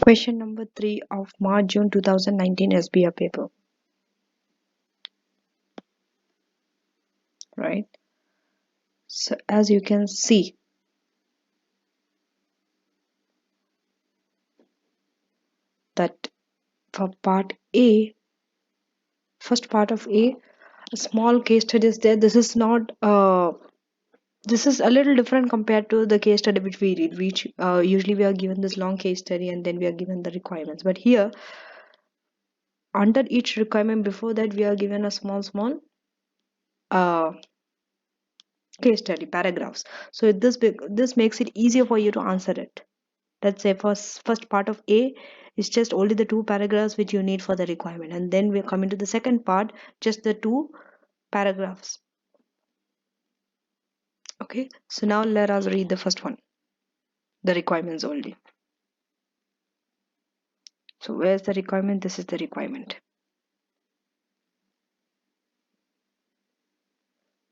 Question number 3 of March-June 2019 SBR paper. Right. So as you can see, that for part A, first part of A, a small case study is there. This is not this is a little different compared to the case study which we read, which usually we are given this long case study and then we are given the requirements. But here, under each requirement before that, we are given a small uh, case study paragraphs. So this makes it easier for you to answer it. Let's say first part of A is just only the 2 paragraphs which you need for the requirement, and then we're coming to the second part, just the 2 paragraphs. Okay, so now let us read the first one, the requirements only. So where's the requirement? This is the requirement.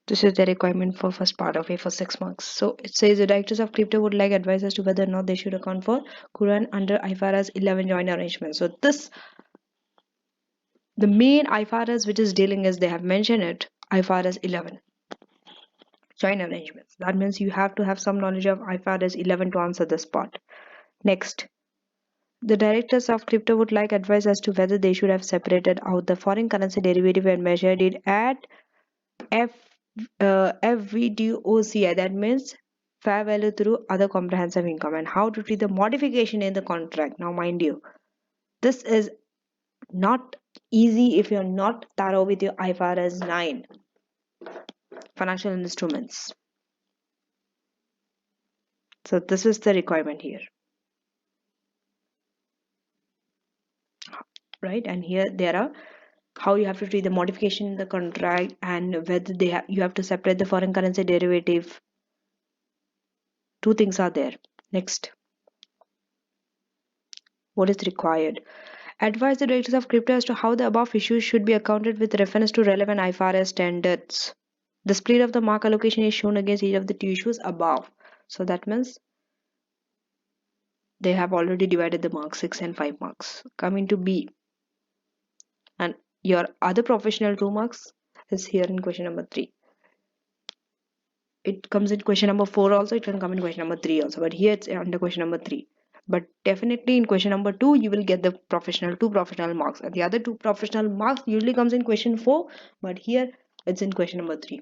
This is the requirement for first part of A for 6 marks. So it says the directors of crypto would like advice as to whether or not they should account for Quran under IFRS 11 joint arrangement. So this, the main IFRS which is dealing is, they have mentioned it, IFRS 11 joint arrangements. That means you have to have some knowledge of IFRS 11 to answer this part. Next, the directors of crypto would like advice as to whether they should have separated out the foreign currency derivative and measured it at F FVDOCI, that means fair value through other comprehensive income, and how to treat the modification in the contract. Now, mind you, this is not easy if you're not thorough with your IFRS 9 financial instruments. So this is the requirement here, right? And here there are how you have to treat the modification in the contract and whether you have to separate the foreign currency derivative. 2 things are there. Next, what is required? Advise the directors of crypto as to how the above issues should be accounted with reference to relevant IFRS standards. The split of the mark allocation is shown against each of the 2 issues above. So that means they have already divided the marks, 6 and 5 marks. Coming to B, and your other professional 2 marks is here in question number 3. It comes in question number 4 also, it can come in question number 3 also, but here it's under question number 3. But definitely in question number 2 you will get the 2 professional marks, and the other 2 professional marks usually comes in question 4, but here it's in question number 3.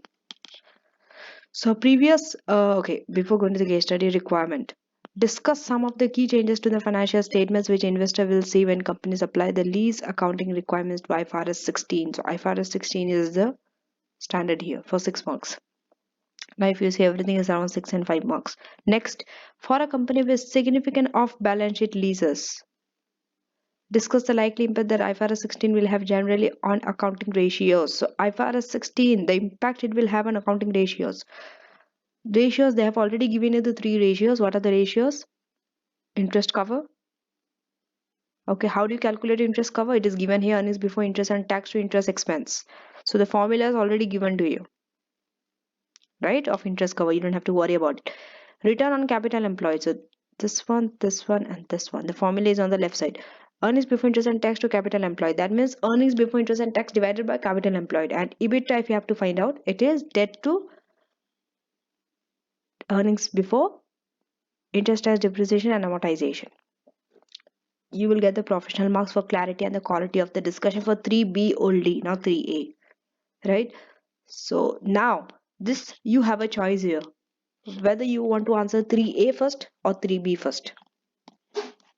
So previous okay, before going to the case study, requirement, discuss some of the key changes to the financial statements which investor will see when companies apply the lease accounting requirements to IFRS 16. So IFRS 16 is the standard here for 6 marks. Now if you see, everything is around 6 and 5 marks. Next, for a company with significant off balance sheet leases, discuss the likely impact that IFRS 16 will have generally on accounting ratios. So IFRS 16, the impact it will have on accounting ratios. Ratios, they have already given you the 3 ratios. What are the ratios? Interest cover. Okay, how do you calculate interest cover? It is given here, earnings before interest and tax to interest expense. So the formula is already given to you, right, of interest cover. You don't have to worry about it. Return on capital employed. So this one, and this one. The formula is on the left side. Earnings before interest and tax to capital employed. That means earnings before interest and tax divided by capital employed. And EBITDA, if you have to find out, it is debt to earnings before interest, tax, depreciation and amortization. You will get the professional marks for clarity and the quality of the discussion for 3B only, not 3A, right? So now this, you have a choice here whether you want to answer 3A first or 3B first.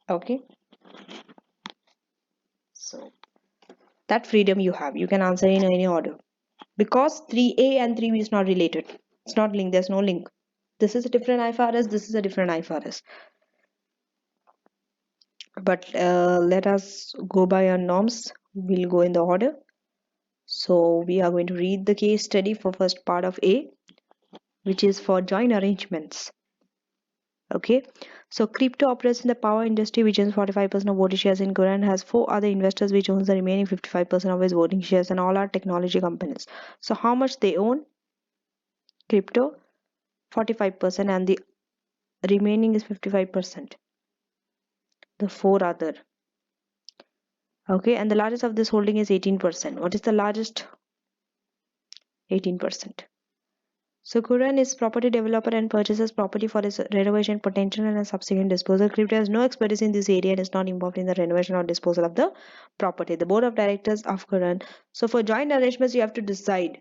Okay, so that freedom you have, you can answer in any order, because 3A and 3B is not related, it's not linked, there's no link. This is a different IFRS, this is a different IFRS. But let us go by our norms, we'll go in the order. So we are going to read the case study for first part of A, which is for joint arrangements. Okay, so crypto operates in the power industry, which owns 45% of voting shares in Quran, has 4 other investors which owns the remaining 55% of its voting shares, and all are technology companies. So how much they own? Crypto 45% and the remaining is 55%. the four other. Okay, and the largest of this holding is 18%. What is the largest? 18%. So Quran is property developer and purchases property for its renovation potential and a subsequent disposal. Crypto has no expertise in this area and is not involved in the renovation or disposal of the property. The board of directors of Quran. So for joint arrangements, you have to decide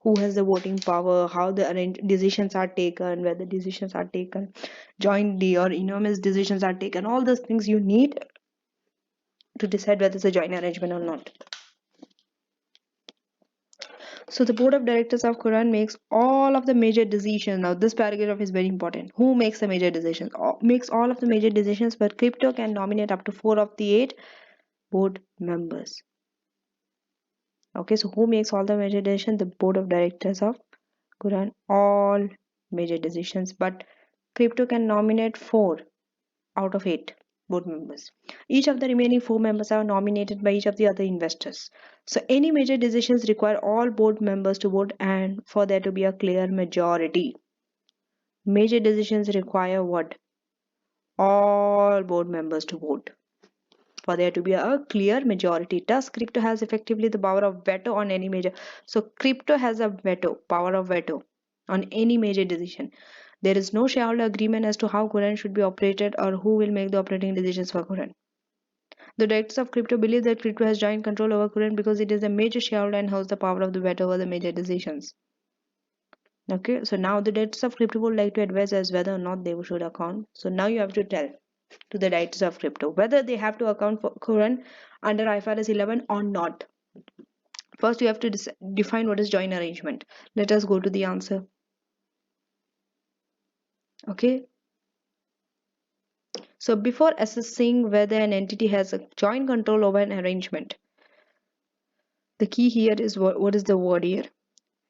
who has the voting power, how the decisions are taken, whether decisions are taken jointly or enormous decisions are taken. All those things you need to decide whether it's a joint arrangement or not. So the board of directors of Quran makes all of the major decisions. Now this paragraph is very important. Who makes the major decisions? Makes all of the major decisions, but crypto can nominate up to 4 of the 8 board members. Okay, so who makes all the major decisions? The board of directors of Quran, all major decisions, but crypto can nominate 4 out of 8 board members. Each of the remaining 4 members are nominated by each of the other investors. So any major decisions require all board members to vote and for there to be a clear majority. Major decisions require what? All board members to vote for there to be a clear majority. Thus, crypto has effectively the power of veto on any major. So crypto has a power of veto on any major decision. There is no shareholder agreement as to how Quran should be operated or who will make the operating decisions for Quran. The directors of crypto believe that crypto has joint control over Quran because it is a major shareholder and holds the power of the veto over the major decisions. Okay, so now the directors of crypto would like to advise as whether or not they should account. So now you have to tell to the directors of crypto whether they have to account for Quran under IFRS 11 or not. First, you have to define what is joint arrangement. Let us go to the answer. Okay. So before assessing whether an entity has a joint control over an arrangement, the key here is what is the word here?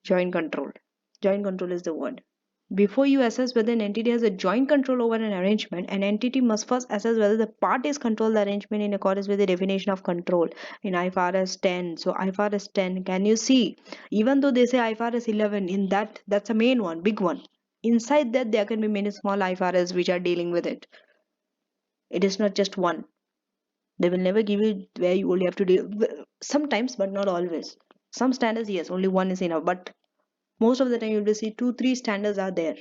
Joint control. Joint control is the word. Before you assess whether an entity has a joint control over an arrangement, an entity must first assess whether the parties control the arrangement in accordance with the definition of control in IFRS 10. So IFRS 10, can you see? Even though they say IFRS 11, in that's a main one, big one. Inside that, there can be many small IFRS which are dealing with it. It is not just one. They will never give you where you only have to do sometimes, but not always. Some standards, yes, only one is enough, but most of the time you will see 2-3 standards are there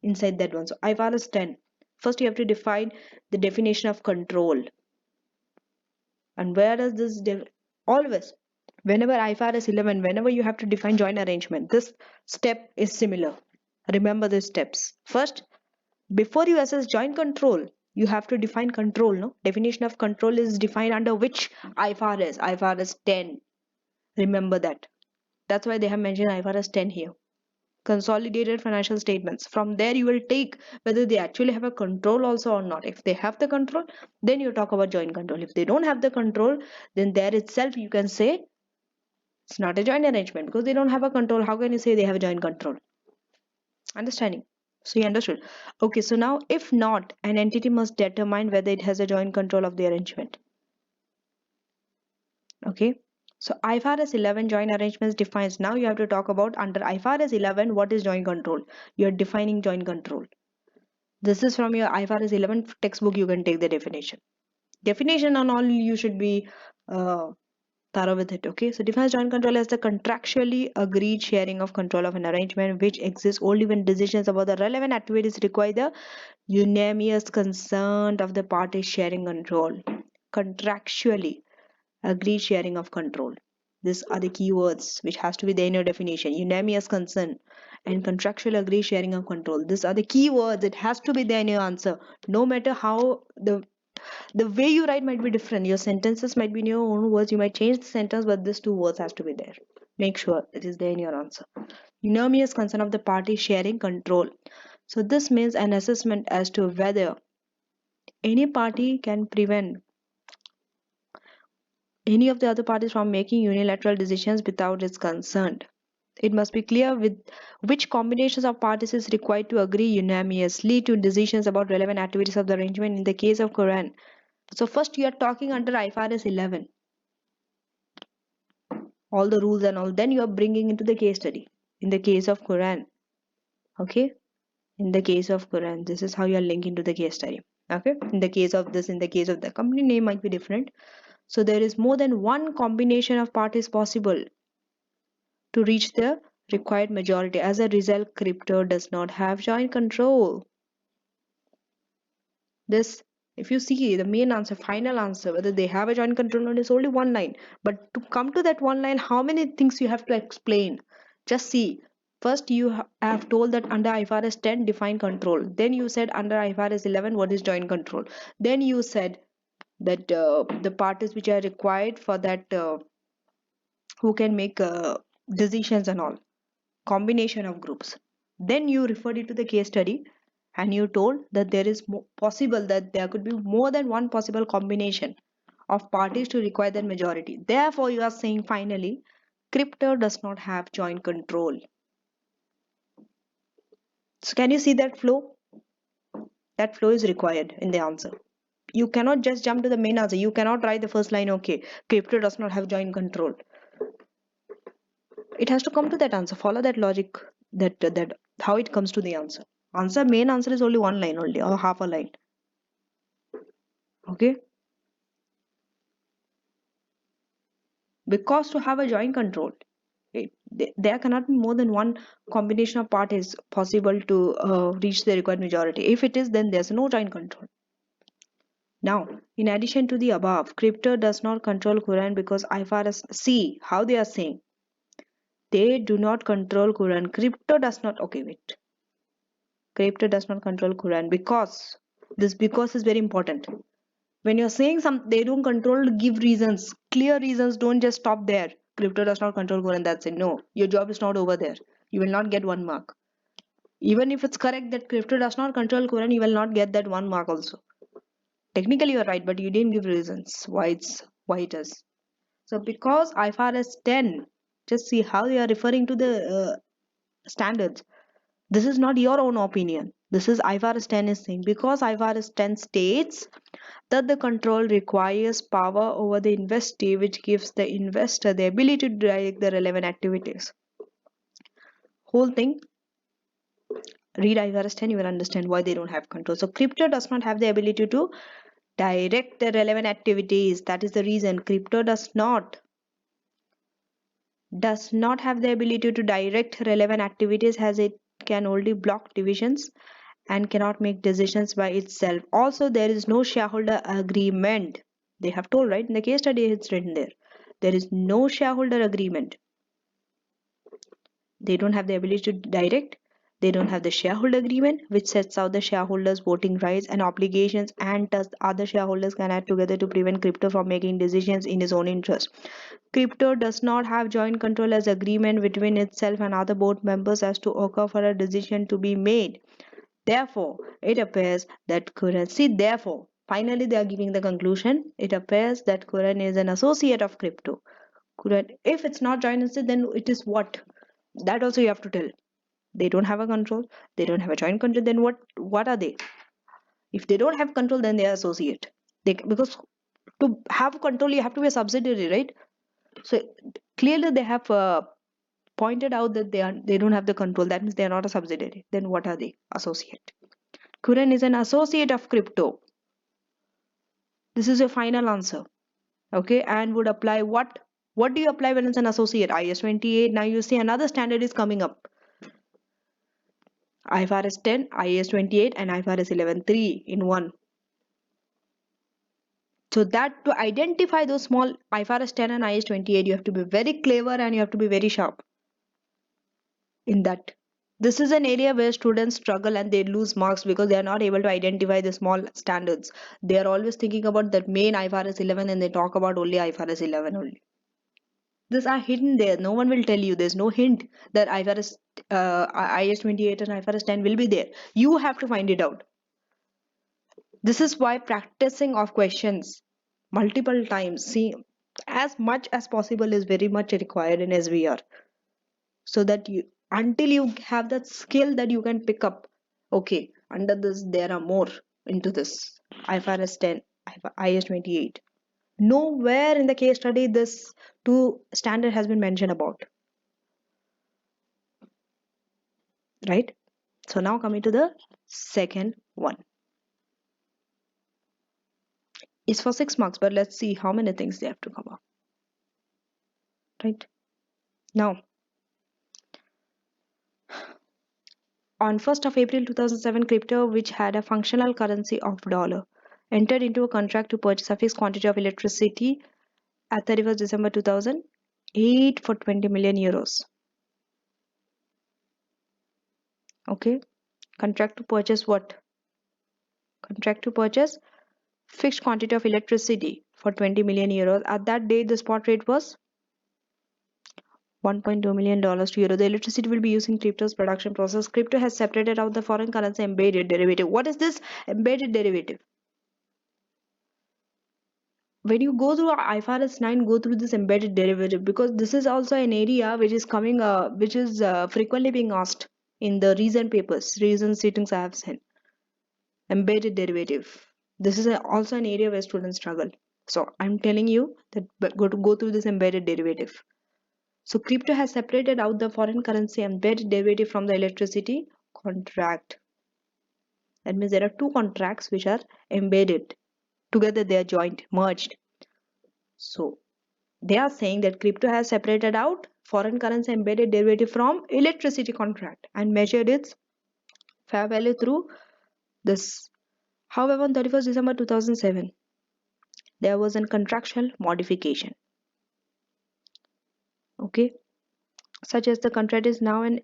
inside that one. So IFRS 10, first you have to define the definition of control. And where does this always, whenever IFRS 11, whenever you have to define joint arrangement, this step is similar. Remember the steps. First, before you assess joint control, you have to define control. No, definition of control is defined under which IFRS? IFRS 10. Remember that. That's why they have mentioned IFRS 10 here. Consolidated financial statements. From there you will take whether they actually have a control also or not. If they have the control, then you talk about joint control. If they don't have the control, then there itself you can say it's not a joint arrangement because they don't have a control. How can you say they have a joint control? Understanding? So you understood. Okay, so now if not, an entity must determine whether it has a joint control of the arrangement. Okay, so IFRS 11 joint arrangements defines. Now you have to talk about under IFRS 11 what is joint control. You are defining joint control. This is from your IFRS 11 textbook. You can take the definition on all. You should be thorough with it. Okay, so defines joint control as the contractually agreed sharing of control of an arrangement which exists only when decisions about the relevant activities require the unanimous consent of the parties sharing control. Contractually agreed sharing of control. These are the keywords which has to be there in your definition. Unanimous consent and contractual agreed sharing of control. These are the keywords. It has to be there in your answer. No matter how the way you write might be different. Your sentences might be in your own words. You might change the sentence, but these 2 words has to be there. Make sure it is there in your answer. Unanimous consent of the party sharing control. So this means an assessment as to whether any party can prevent any of the other parties from making unilateral decisions without its consent. It must be clear with which combinations of parties is required to agree unanimously to decisions about relevant activities of the arrangement in the case of Quran. So first you are talking under IFRS 11. All the rules and all. Then you are bringing into the case study. In the case of Quran. Okay. In the case of Quran. This is how you are linking to the case study. Okay, in the case of this, in the case of the company name might be different. So there is more than one combination of parties possible to reach the required majority. As a result, crypto does not have joint control. This, if you see the main answer, final answer, whether they have a joint control or not, is only one line. But to come to that one line, how many things you have to explain? Just see. First, you have told that under IFRS 10, define control. Then you said under IFRS 11, what is joint control? Then you said that the parties which are required for that, who can make decisions and all, combination of groups. Then you referred it to the case study and you told that there is possible that there could be more than one possible combination of parties to require that majority. Therefore, you are saying finally, crypto does not have joint control. So can you see that flow? That flow is required in the answer. You cannot just jump to the main answer. You cannot write the first line, okay, crypto does not have joint control. It has to come to that answer. Follow that logic, that how it comes to the answer. Main answer is only one line only, or half a line. Okay, because to have a joint control, there cannot be more than one combination of parties possible to reach the required majority. If it is, then there's no joint control. Now, in addition to the above, crypto does not control Quran because IFRS, see how they are saying, they do not control Quran. Crypto does not, okay, wait. Crypto does not control Quran because, this because is very important. When you're saying they don't control, give reasons, clear reasons. Don't just stop there. Crypto does not control Quran, that's it. No, your job is not over there. You will not get 1 mark. Even if it's correct that crypto does not control Quran, you will not get that 1 mark also. Technically you're right, but you didn't give reasons why it is. So because IFRS 10, just see how they are referring to the standards. This is not your own opinion. This is IFRS 10 is saying, because IFRS 10 states that the control requires power over the investee, which gives the investor the ability to direct the relevant activities. Whole thing, read IFRS 10, you will understand why they don't have control. So crypto does not have the ability to direct the relevant activities. That is the reason crypto does not have the ability to direct relevant activities, as it can only block divisions and cannot make decisions by itself. Also, there is no shareholder agreement. They have told, right? In the case study, it's written there. There is no shareholder agreement. They don't have the ability to direct. They don't have the shareholder agreement, which sets out the shareholders' voting rights and obligations, and thus other shareholders can act together to prevent crypto from making decisions in his own interest. Crypto does not have joint control as agreement between itself and other board members as to occur for a decision to be made. Therefore, it appears that Quran, see, therefore, finally they are giving the conclusion. It appears that Quran is an associate of crypto. Quran, if it's not joint venture, then it is what? That also you have to tell. They don't have a control. They don't have a joint control. Then what are they? If they don't have control, then they are associate. Because to have control, you have to be a subsidiary, right? So clearly they have pointed out that they don't have the control. That means they are not a subsidiary. Then what are they? Associate. Quran is an associate of crypto. This is your final answer. Okay, and would apply what? What do you apply when it's an associate? IS 28. Now you see another standard is coming up. IFRS 10, IS 28, and IFRS 11.3 in one. So that to identify those small IFRS 10 and IS 28, you have to be very clever and you have to be very sharp in that. This is an area where students struggle and they lose marks because they are not able to identify the small standards. They are always thinking about that main IFRS 11 and they talk about only IFRS 11 only. These are hidden there. No one will tell you. There's no hint that IFRS, IS 28 and IFRS 10 will be there. You have to find it out. This is why practicing of questions multiple times, see, as much as possible is very much required in SBR. So that you, until you have that skill that you can pick up, okay, under this there are more into this IFRS 10, IS 28. Nowhere in the case study this two standard has been mentioned about, right? So now coming to the second one. is for 6 marks, but let's see how many things they have to cover. Right? Now, on 1st of April 2007, crypto, which had a functional currency of dollar, entered into a contract to purchase a fixed quantity of electricity at 31st December 2008 for 20 million euros. Okay, contract to purchase what? Contract to purchase fixed quantity of electricity for 20 million euros. At that date, the spot rate was $1.2 million to euro. The electricity will be used in crypto's production process. Crypto has separated out the foreign currency embedded derivative. What is this embedded derivative? When you go through IFRS 9, go through this embedded derivative, because this is also an area which is coming, which is frequently being asked in the recent papers, recent sittings I have seen. Embedded derivative. This is also an area where students struggle. So I'm telling you that go through this embedded derivative. So crypto has separated out the foreign currency embedded derivative from the electricity contract. That means there are two contracts which are embedded together, they are joined, merged. So they are saying that crypto has separated out foreign currency embedded derivative from electricity contract and measured its fair value through this. However, on 31st December 2007, there was a contractual modification. Okay, such as the contract is now an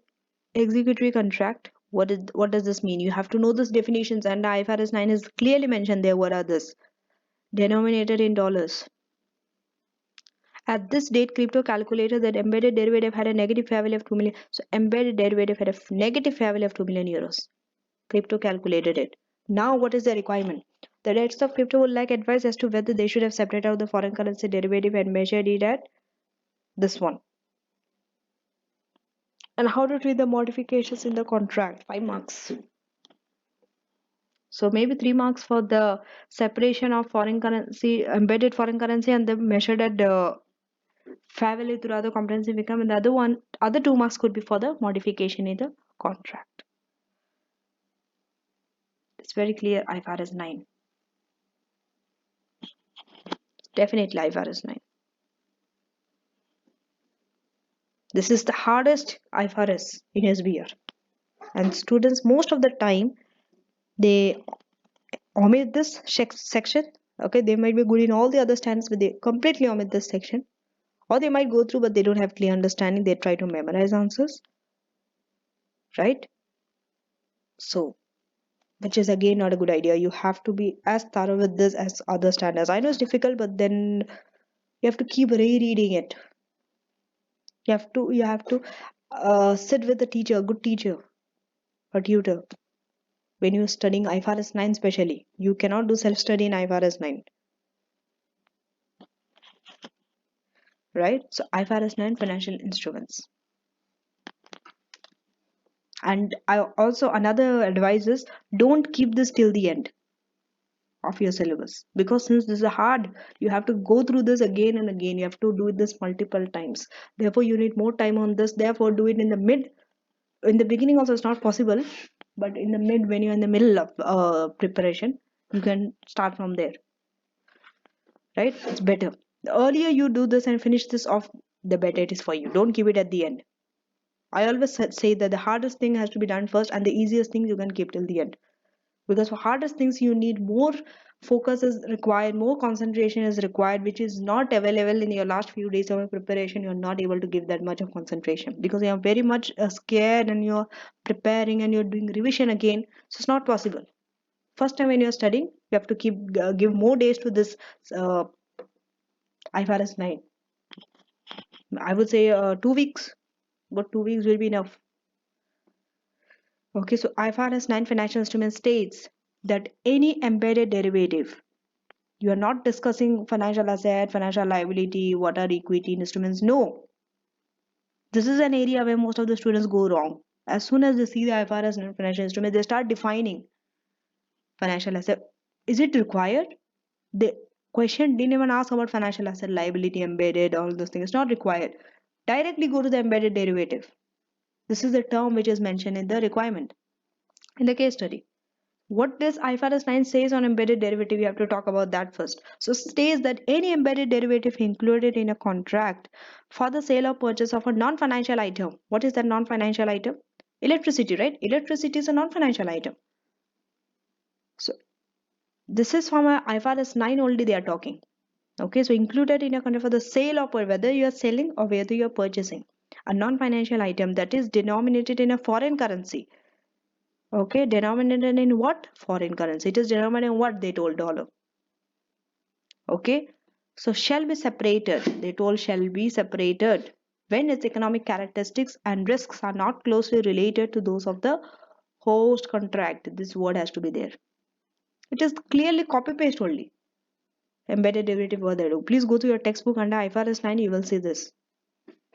executory contract. What does this mean? You have to know these definitions, and IFRS 9 is clearly mentioned there. What are this? Denominated in dollars. At this date, crypto calculated that embedded derivative had a negative fair value of 2 million. So embedded derivative had a negative fair value of 2 million euros. Crypto calculated it. Now what is the requirement? The debtors of crypto would like advice as to whether they should have separated out the foreign currency derivative and measured it at this one. And how to treat the modifications in the contract. 5 marks. So maybe 3 marks for the separation of foreign currency, embedded foreign currency, and then measured at the fair value through other comprehensive income, and the other 2 marks could be for the modification in the contract. It's very clear. IFRS 9. Definitely IFRS 9. This is the hardest IFRS in SBR, and students most of the time they omit this section. Okay, they might be good in all the other standards, but they completely omit this section, or they might go through but they don't have clear understanding. They try to memorize answers, right? So, which is again not a good idea. You have to be as thorough with this as other standards. I know it's difficult, but then you have to keep rereading it. You have to sit with a teacher, a good teacher, a tutor. When you're studying IFRS 9 especially, you cannot do self-study in IFRS 9. Right? So IFRS 9 financial instruments. And I also, another advice is, don't keep this till the end of your syllabus, because since this is hard, you have to go through this again and again. You have to do this multiple times. Therefore, you need more time on this. Therefore, do it in the beginning also. It's not possible, but in the mid, when you're in the middle of preparation, you can start from there. Right? It's better. The earlier you do this and finish this off, the better it is for you. Don't keep it at the end. I always say that the hardest thing has to be done first, and the easiest thing you can keep till the end. Because for hardest things you need more focus is required, more concentration is required, which is not available in your last few days of preparation. You're not able to give that much of concentration because you are very much scared, and you're preparing and you're doing revision again, so it's not possible. First time when you're studying, you have to give more days to this uh, IFRS 9. I would say 2 weeks, but 2 weeks will be enough. Okay, so IFRS 9 financial instrument states that any embedded derivative, you are not discussing financial asset, financial liability, what are equity instruments. No, this is an area where most of the students go wrong. As soon as they see the IFRS 9 financial instrument, they start defining financial asset. Is it required? The question didn't even ask about financial asset, liability, embedded, all those things. It's not required. Directly go to the embedded derivative. This is the term which is mentioned in the requirement, in the case study. What does IFRS 9 says on embedded derivative? You have to talk about that first. So states that any embedded derivative included in a contract for the sale or purchase of a non-financial item. What is that non-financial item? Electricity, right? Electricity is a non-financial item. So this is from a IFRS 9 only they are talking. Okay, so included in a contract for the sale or whether you are selling or whether you are purchasing a non-financial item that is denominated in a foreign currency. Okay, denominated in what? Foreign currency. It is denominated in what? They told dollar. Okay, so shall be separated. They told shall be separated when its economic characteristics and risks are not closely related to those of the host contract. This word has to be there. It is clearly copy paste only. Embedded derivative word they do. Please go to your textbook under IFRS 9. You will see this.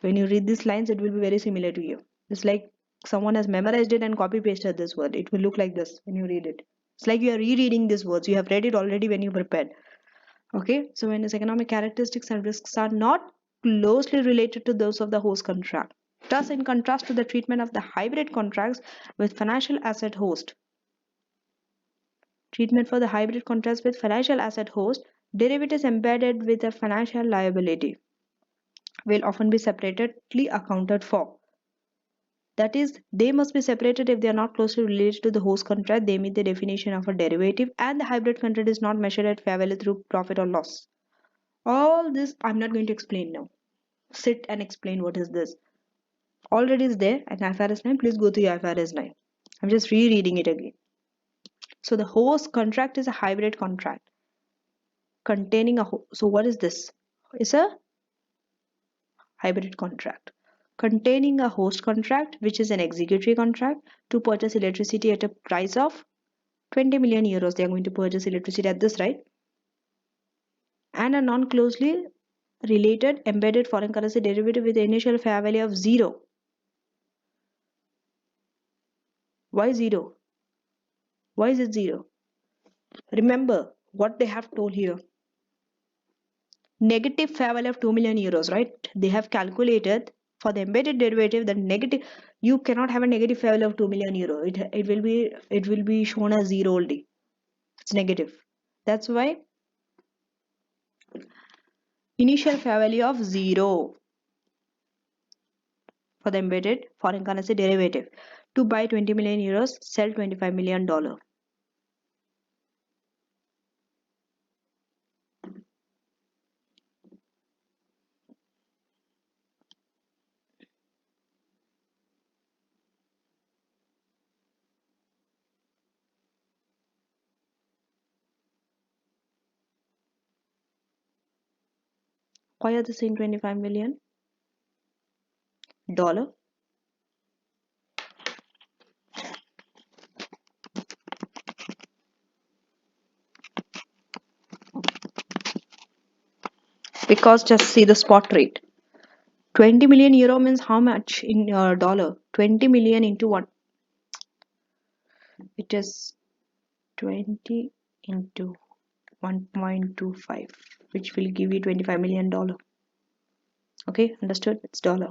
When you read these lines, it will be very similar to you. It's like someone has memorized it and copy pasted this word. It will look like this when you read it. It's like you are rereading these words. You have read it already when you prepared. Okay, so when its economic characteristics and risks are not closely related to those of the host contract. Thus, in contrast to the treatment of the hybrid contracts with financial asset host. Treatment for the hybrid contracts with financial asset host, derivatives embedded with a financial liability will often be separately accounted for. That is, they must be separated if they are not closely related to the host contract. They meet the definition of a derivative, and the hybrid contract is not measured at fair value through profit or loss. All this I'm not going to explain now. Sit and explain what is this. Already is there at IFRS 9. Please go to your IFRS 9. I'm just rereading it again. So the host contract is a hybrid contract containing a so what is this? It's a hybrid contract containing a host contract, which is an executory contract to purchase electricity at a price of 20 million euros. They are going to purchase electricity at this, right? And a non-closely related embedded foreign currency derivative with the initial fair value of 0. Why 0? Why is it 0? Remember what they have told here. Negative fair value of 2 million euros, right? They have calculated for the embedded derivative that negative, you cannot have a negative fair value of 2 million euro. It will be shown as 0 only. It's negative. That's why initial fair value of 0 for the embedded foreign currency derivative. To buy 20 million euros, sell $25 million. Why are they saying $25 million? Because just see the spot rate. 20 million euro means how much in dollar? 20 million into what? It is 20 into 1.25, which will give you $25 million. Okay, understood? It's dollar.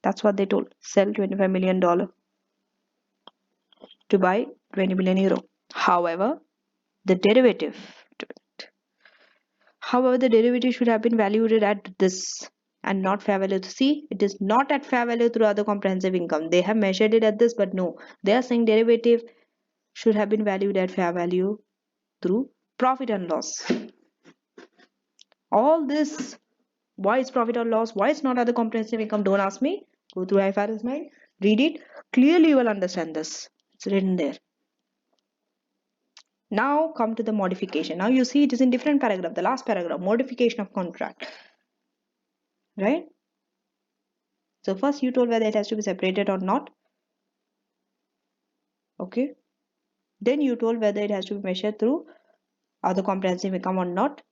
That's what they told. Sell $25 million to buy 20 million euro. However, the derivative should have been valued at this and not fair value. See, it is not at fair value through other comprehensive income. They have measured it at this, but no, they are saying derivative should have been valued at fair value through profit and loss. All this, why is profit or loss? Why is not other comprehensive income? Don't ask me. Go through IFRS 9, read it. Clearly, you will understand this. It's written there. Now come to the modification. Now you see it is in different paragraph. The last paragraph, modification of contract. Right? So first you told whether it has to be separated or not. Okay. Then you told whether it has to be measured through other comprehensive income or not.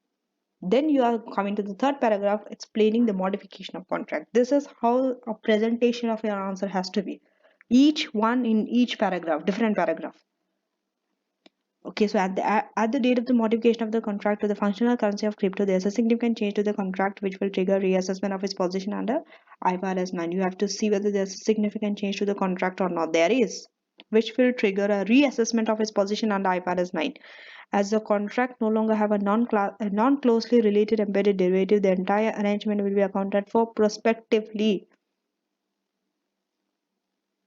Then you are coming to the third paragraph explaining the modification of contract. This is how a presentation of your answer has to be. Each one in each paragraph, different paragraph. Okay, so at the date of the modification of the contract to the functional currency of crypto, there's a significant change to the contract which will trigger reassessment of its position under IFRS 9. You have to see whether there's a significant change to the contract or not. There is, which will trigger a reassessment of its position under IFRS 9. As the contract no longer have a non-closely related embedded derivative, the entire arrangement will be accounted for prospectively.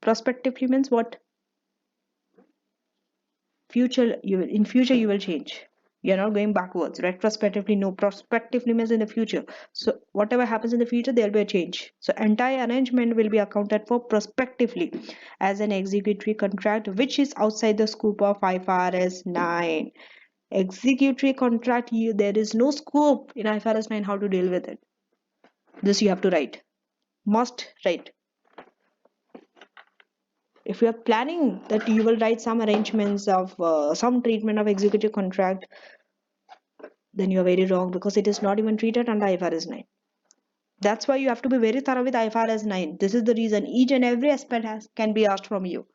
Prospectively means what? In future you will change. You're not going backwards. Retrospectively, no. Prospectively means in the future. So whatever happens in the future, there'll be a change. So entire arrangement will be accounted for prospectively as an executory contract, which is outside the scope of IFRS 9. Executory contract, there is no scope in IFRS 9 how to deal with it. This you have to write. Must write. If you are planning that you will write some arrangements of some treatment of executive contract, then you are very wrong, because it is not even treated under IFRS 9. That's why you have to be very thorough with IFRS 9. This is the reason each and every aspect can be asked from you.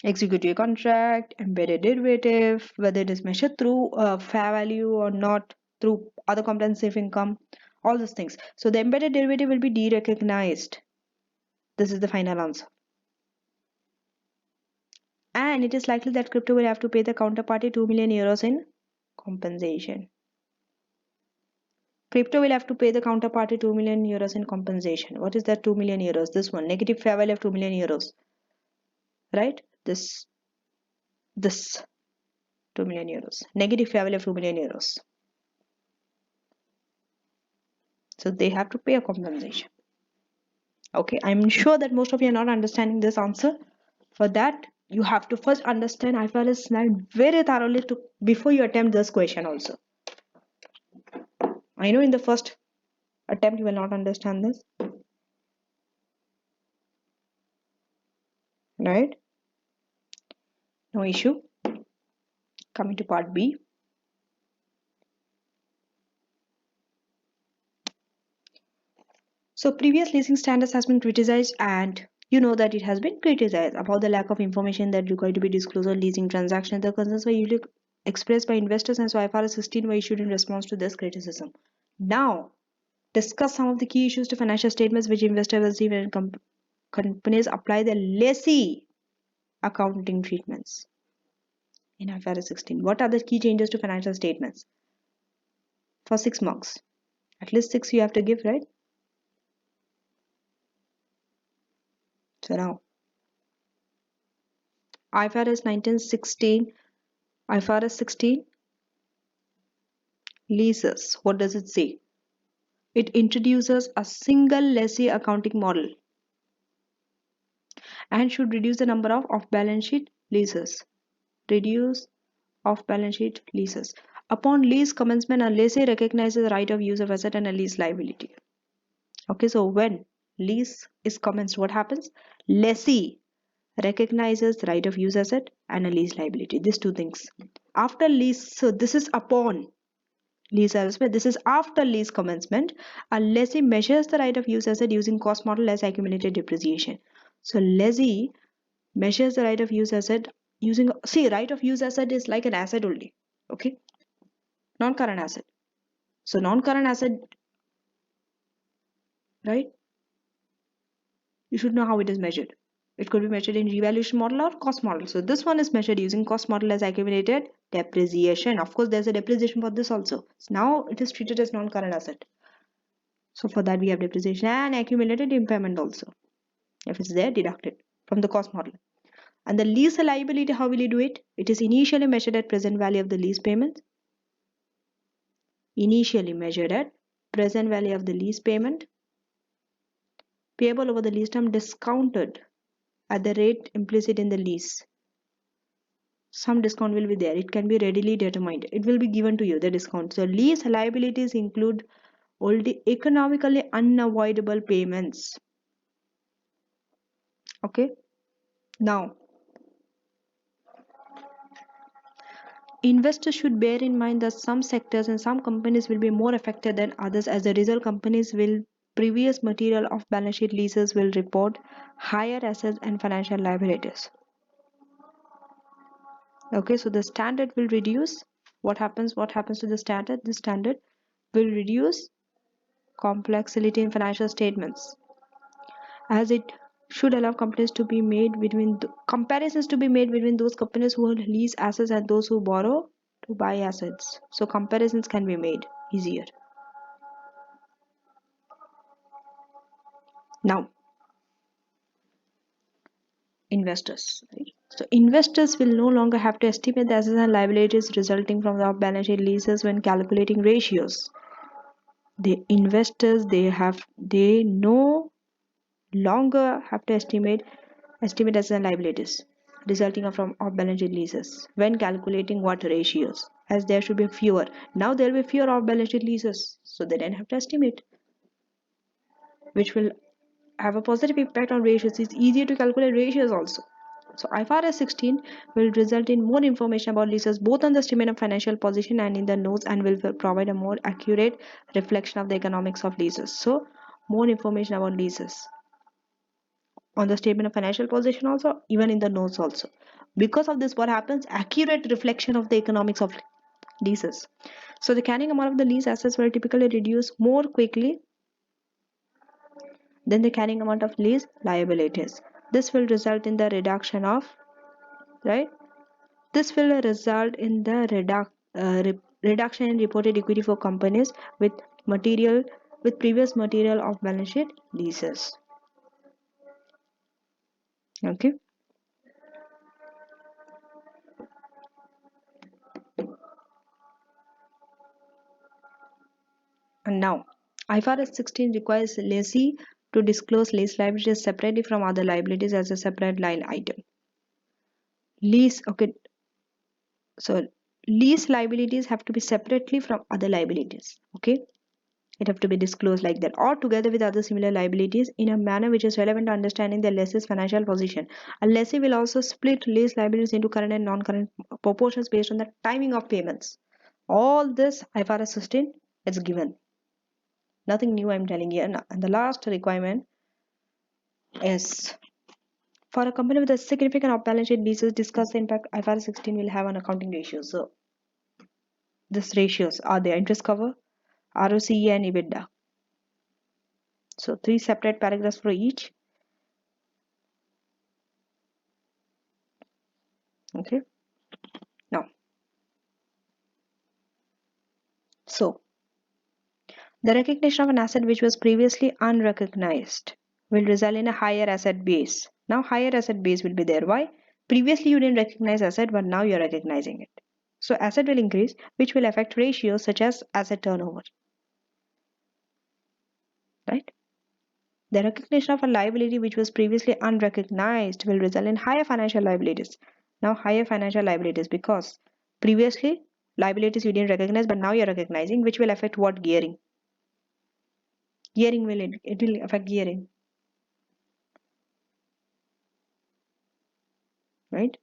Executive contract, embedded derivative, whether it is measured through fair value or not, through other comprehensive income, all these things. So the embedded derivative will be derecognized. This is the final answer. And it is likely that crypto will have to pay the counterparty 2 million euros in compensation. Crypto will have to pay the counterparty 2 million euros in compensation. What is that 2 million euros? This one, negative fair value of 2 million euros. Right? This 2 million euros. Negative fair value of 2 million euros. So they have to pay a compensation. Okay, I'm sure that most of you are not understanding this answer. For that, you have to first understand IFRS 9 very thoroughly before you attempt this question also. I know in the first attempt you will not understand this. Right? No issue. Coming to part B. So previous leasing standards has been criticized, and you know that it has been criticized about the lack of information that required to be disclosed on leasing transactions. The concerns were usually expressed by investors, and so IFRS 16 were issued in response to this criticism. Now, discuss some of the key issues to financial statements which investors will see when companies apply the lessee accounting treatments in IFRS 16. What are the key changes to financial statements? For 6 marks. At least 6 you have to give, right? So now, IFRS 1916, IFRS 16 leases. What does it say? It introduces a single lessee accounting model and should reduce the number of off-balance sheet leases. Reduce off-balance sheet leases. Upon lease commencement, a lessee recognizes the right of use of asset and a lease liability. Okay, so when lease is commenced, what happens? Lessee recognizes the right of use asset and a lease liability. These two things. After lease, so this is upon lease arrangement. This is after lease commencement. A lessee measures the right of use asset using cost model as accumulated depreciation. So lessee measures the right of use asset using, see, right of use asset is like an asset only. Okay, non-current asset. So non-current asset, right? You should know how it is measured. It could be measured in revaluation model or cost model. So this one is measured using cost model as accumulated depreciation. Of course, there's a depreciation for this also. So now it is treated as non-current asset. So for that we have depreciation and accumulated impairment also. If it's there, deducted from the cost model. And the lease liability, how will you do it? It is initially measured at present value of the lease payment. Initially measured at present value of the lease payment. Payable over the lease term, discounted at the rate implicit in the lease. Some discount will be there. It can be readily determined. It will be given to you, the discount. So lease liabilities include all the economically unavoidable payments. Okay. Now, investors should bear in mind that some sectors and some companies will be more affected than others. As a result, companies will previous material of balance sheet leases will report higher assets and financial liabilities. Okay, so the standard will reduce. What happens to the standard? The standard will reduce complexity in financial statements, as it should allow companies to be made between comparisons to be made between those companies who lease assets and those who borrow to buy assets. So comparisons can be made easier. Now, investors. Right? So investors will no longer have to estimate the assets and liabilities resulting from the off-balance sheet leases when calculating ratios. The investors they no longer have to estimate assets and liabilities resulting from off-balance sheet leases when calculating what ratios, as there should be fewer. Now there will be fewer off-balance sheet leases, so they don't have to estimate, which will have a positive impact on ratios. It's easier to calculate ratios also. So IFRS 16 will result in more information about leases both on the statement of financial position and in the notes, and will provide a more accurate reflection of the economics of leases. So more information about leases on the statement of financial position also, even in the notes also. Because of this, what happens? Accurate reflection of the economics of leases. So the carrying amount of the lease assets will typically reduce more quickly than the carrying amount of lease liabilities. This will result in the reduction of, right? This will result in the reduction in reported equity for companies with previous material of balance sheet leases. Okay. And now, IFRS 16 requires lessee to disclose lease liabilities separately from other liabilities as a separate line item. Okay. So lease liabilities have to be separately from other liabilities. Okay. It have to be disclosed like that, or together with other similar liabilities in a manner which is relevant to understanding the lessee's financial position. A lessee will also split lease liabilities into current and non-current proportions based on the timing of payments. All this IFRS 16 is given. Nothing new I'm telling you. And the last requirement is for a company with a significant off-balance sheet leases, discuss the impact IFRS 16 will have on accounting ratios. So these ratios are the interest cover, ROCE and EBITDA. So 3 separate paragraphs for each. Okay. Now, so the recognition of an asset which was previously unrecognized will result in a higher asset base. Now higher asset base will be there. Why? Previously you didn't recognize asset, but now you're recognizing it. So asset will increase, which will affect ratios such as asset turnover. Right? The recognition of a liability which was previously unrecognized will result in higher financial liabilities. Now higher financial liabilities because previously liabilities you didn't recognize, but now you're recognizing, which will affect what? Gearing. Gearing will affect gearing. Right?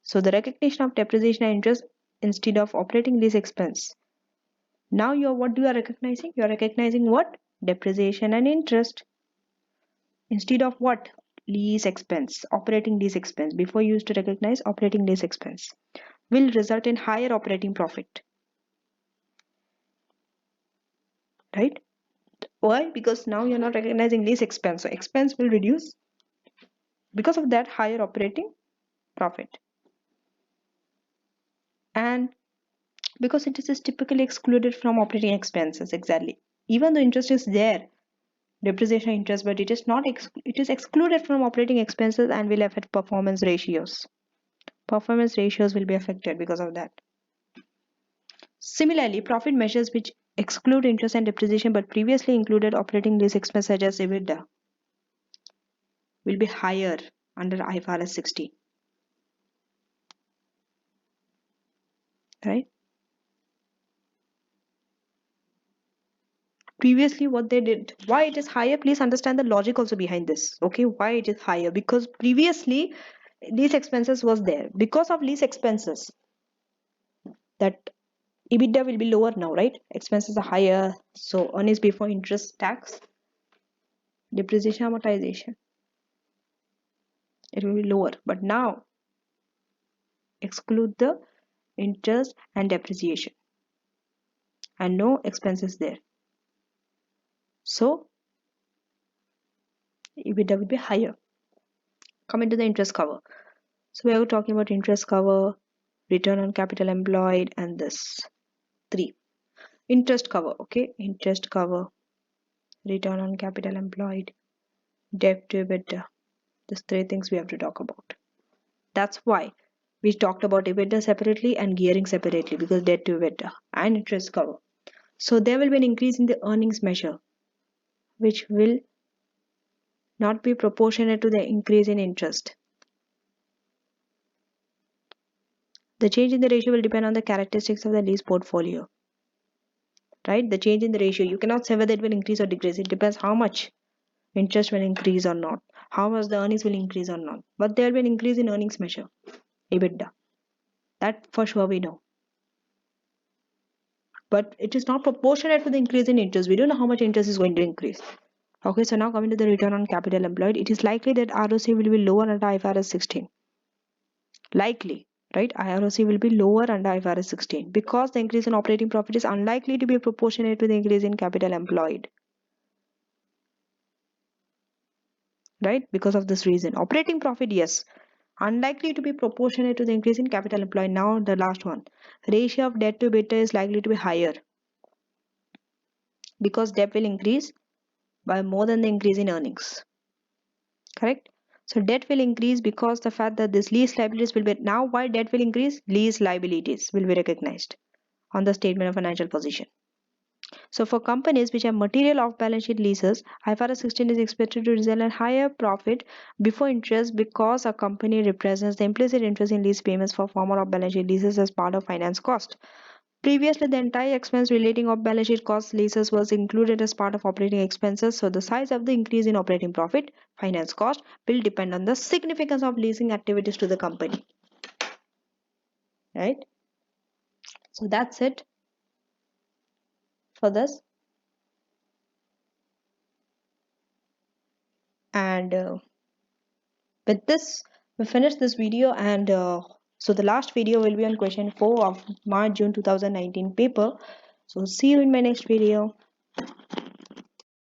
So the recognition of depreciation and interest instead of operating lease expense. Now what you are recognizing? You are recognizing what? Depreciation and interest. Instead of what? Lease expense, operating lease expense. Before you used to recognize operating lease expense. Will result in higher operating profit. Right? Why? Because now you're not recognizing lease expense. So expense will reduce. Because of that, higher operating profit. And because it is typically excluded from operating expenses, exactly. Even though interest is there, depreciation interest, but it is not it is excluded from operating expenses and will affect performance ratios. Performance ratios will be affected because of that. Similarly, profit measures which exclude interest and depreciation but previously included operating lease expense such as EBITDA will be higher under IFRS 16. Right? Previously what they did, why it is higher, please understand the logic also behind this. Okay, why it is higher? Because previously lease expenses was there. Because of lease expenses, that EBITDA will be lower now, right? Expenses are higher, so earnings before interest, tax, depreciation, amortization, it will be lower. But now exclude the interest and depreciation, and no expenses there. So EBITDA will be higher. Coming to the interest cover. So we are talking about interest cover, return on capital employed, and this three. Interest cover, okay? Interest cover, return on capital employed, debt to EBITDA. These three things we have to talk about. That's why we talked about EBITDA separately and gearing separately, because debt to EBITDA and interest cover. So there will be an increase in the earnings measure, which will not be proportionate to the increase in interest. The change in the ratio will depend on the characteristics of the lease portfolio. Right? The change in the ratio, you cannot say whether it will increase or decrease. It depends how much interest will increase or not, how much the earnings will increase or not. But there will be an increase in earnings measure, EBITDA. That for sure we know. But it is not proportionate to the increase in interest. We don't know how much interest is going to increase. Okay, so now coming to the return on capital employed, it is likely that ROC will be lower under IFRS 16. Likely, right? ROC will be lower under IFRS 16 because the increase in operating profit is unlikely to be proportionate to the increase in capital employed. Right? Because of this reason. Operating profit, yes. Unlikely to be proportionate to the increase in capital employed. Now the last one. Ratio of debt to EBITDA is likely to be higher because debt will increase by more than the increase in earnings. Correct? So debt will increase because the fact that this lease liabilities will be, now why debt will increase? Lease liabilities will be recognized on the statement of financial position. So for companies which have material off-balance sheet leases, IFRS 16 is expected to result in higher profit before interest because a company represents the implicit interest in lease payments for former off-balance sheet leases as part of finance cost. Previously, the entire expense relating off-balance sheet cost leases was included as part of operating expenses. So the size of the increase in operating profit, finance cost, will depend on the significance of leasing activities to the company. Right? So that's it for this. And with this, we finish this video, and so the last video will be on question 4 of March June 2019 paper. So see you in my next video.